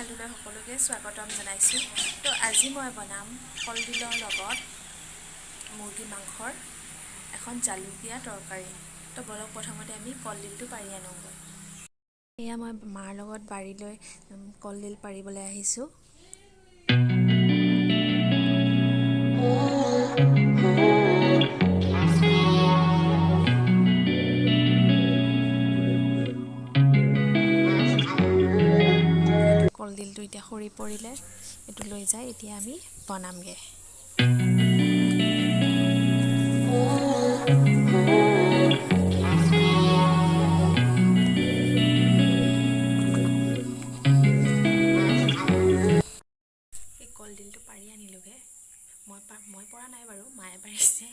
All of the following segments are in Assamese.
চেনেলটোলৈ সকলোকে স্বাগতম জনাইছোঁ। তো আজি মই বনাম কলডিলৰ লগত মুৰ্গী মাংসৰ এখন জালুকীয়া তৰকাৰী। তো বলক প্ৰথমতে আমি কলডিলটো পাৰি আনোগৈ। এয়া মই মাৰ লগত বাৰীলৈ কলডিল পাৰিবলৈ আহিছোঁ। কলডিলটো এতিয়া সৰি পৰিলে এইটো লৈ যায়, এতিয়া আমি বনামগৈ। এই কলডিলটো পাৰি আনিলোগৈ, মই পৰা নাই বাৰু, মায়ে পাৰিছে।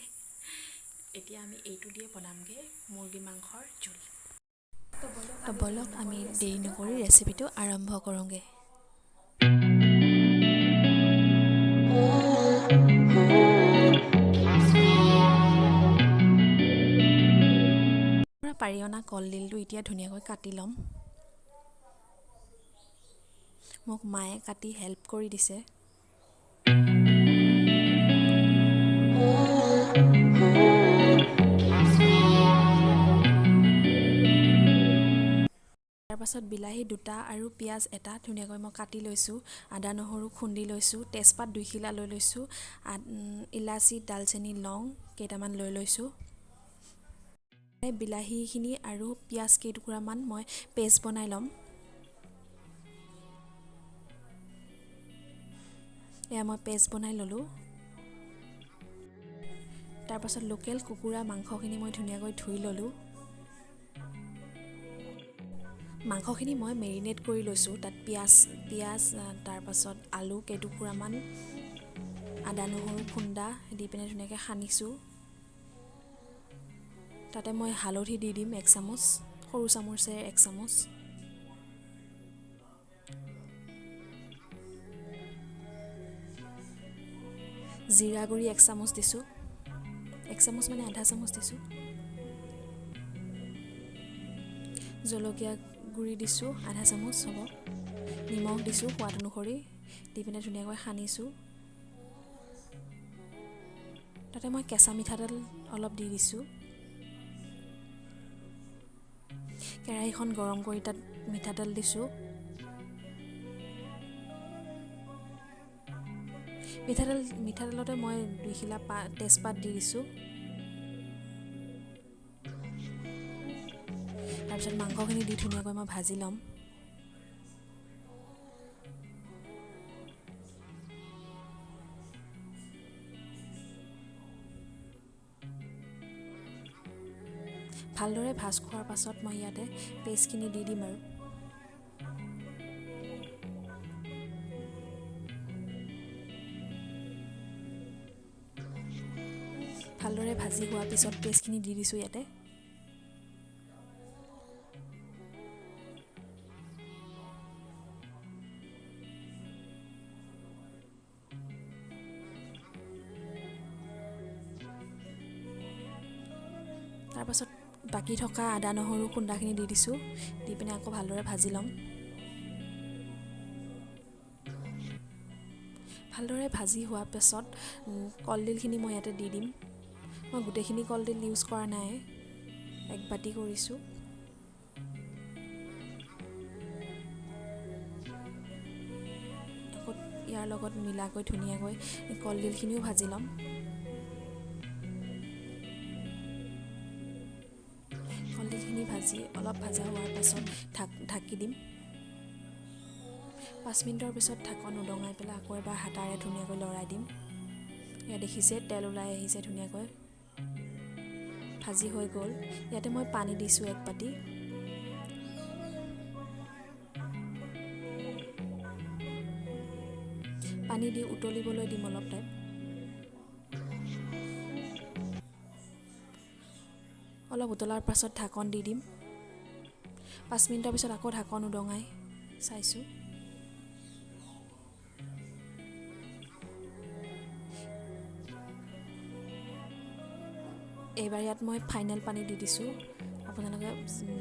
এতিয়া আমি এইটো দিয়ে বনামগৈ মুৰ্গী মাংসৰ জোল। তো বলক আমি দেৰি নকৰি ৰেচিপিটো আৰম্ভ কৰোঁগৈ। পাৰি অনা কলডিলটো এতিয়া ধুনীয়াকৈ কাটি ল'ম। মোক মায়ে কাটি হেল্প কৰি দিছে। তাৰপাছত বিলাহী 2টা আৰু পিঁয়াজ 1টা ধুনীয়াকৈ মই কাটি লৈছোঁ। আদা নহৰু খুন্দি লৈছোঁ। তেজপাত 2 খিলা লৈ লৈছোঁ। ইলাচি ডালচেনি লং কেইটামান লৈ লৈছোঁ। বিলাহীখিনি আৰু পিঁয়াজ কেইটুকুৰামান মই পেষ্ট বনাই ল'ম। এয়া মই পেষ্ট বনাই ল'লোঁ। তাৰপাছত লোকেল কুকুৰা মাংসখিনি মই ধুনীয়াকৈ ধুই ল'লোঁ। মাংসখিনি মই মেৰিনেট কৰি লৈছোঁ। তাত পিঁয়াজ তাৰপাছত আলু কেইটুকুৰামান, আদা নহৰু খুন্দা দি পিনে ধুনীয়াকৈ সানিছোঁ। তাতে মই হালধি দি দিম 1 চামুচ, সৰু চামুচেৰে 1 চামুচ। জিৰা গুড়ি 1 চামুচ দিছোঁ, 1 চামুচ মানে আধা চামুচ দিছোঁ। জলকীয়া গুড়ি দিছোঁ আধা চামুচ হ'ব। নিমখ দিছোঁ সোৱাদ অনুসৰি, দি পিনে ধুনীয়াকৈ সানিছোঁ। তাতে মই কেঁচা মিঠাতেল অলপ দি দিছোঁ। কেৰাহীখন গৰম কৰি তাত মিঠাতেল দিছোঁ। মিঠাতেলতে মই 2 খিলা তেজপাত দি দিছোঁ। তাৰপিছত মাংসখিনি দি ধুনীয়াকৈ মই ভাজি ল'ম। ভালদৰে ভাজ খোৱাৰ পাছত মই ইয়াতে পেষ্টখিনি দি দিম আৰু। ভালদৰে ভাজি হোৱাৰ পিছত পেষ্টখিনি দি দিছোঁ ইয়াতে। তাৰপাছত বাকী থকা আদা নহৰু খুন্দাখিনি দি দিছোঁ, দি পিনে আকৌ ভালদৰে ভাজি ল'ম। ভালদৰে ভাজি হোৱাৰ পাছত কলডিলখিনি মই ইয়াতে দি দিম। মই গোটেইখিনি কলডিল ইউজ কৰা নাই, 1 বাতি কৰিছোঁ। আকৌ ইয়াৰ লগত মিলাকৈ ধুনীয়াকৈ কলডিলখিনিও ভাজি ল'ম। কলডিলখিনি ভাজি অলপ ভাজা হোৱাৰ পাছত ঢাকি দিম। 5 মিনিটৰ পিছত ঢাকন উদঙাই পেলাই আকৌ এবাৰ হাতাৰে ধুনীয়াকৈ লৰাই দিম। এয়া দেখিছে তেল ওলাই আহিছে ধুনীয়াকৈ, ভাজি হৈ গ'ল। ইয়াতে মই পানী দিছোঁ 1 বাতি। পানী দি উতলিবলৈ দিম অলপ টাইম। অলপ উতলাৰ পাছত ঢাকন দি দিম। 5 মিনিটৰ পিছত আকৌ ঢাকন উদঙাই চাইছোঁ। এইবাৰ ইয়াত মই ফাইনেল পানী দি দিছোঁ। আপোনালোকে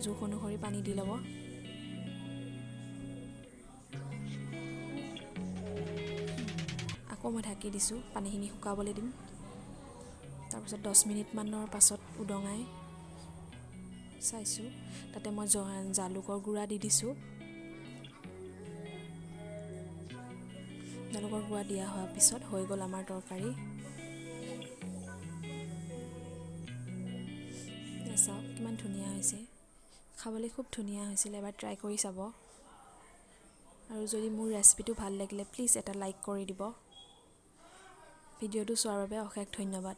জোখ অনুসৰি পানী দি ল'ব। মই ঢাকি দিছোঁ, পানীখিনি শুকাবলৈ দিম। তাৰপিছত 10 মিনিটমানৰ পাছত উদঙাই চাইছোঁ, তাতে মই জালুকৰ গুড়া দি দিছোঁ। জালুকৰ গুড়া দিয়া হোৱাৰ পিছত হৈ গ'ল আমাৰ তৰকাৰী। চাওক কিমান ধুনীয়া হৈছে, খাবলৈ খুব ধুনীয়া হৈছিল। এবাৰ ট্ৰাই কৰি চাব। আৰু যদি মোৰ ৰেচিপিটো ভাল লাগিলে প্লিজ এটা লাইক কৰি দিব। ভিডিঅ'টো চোৱাৰ বাবে অশেষ ধন্যবাদ।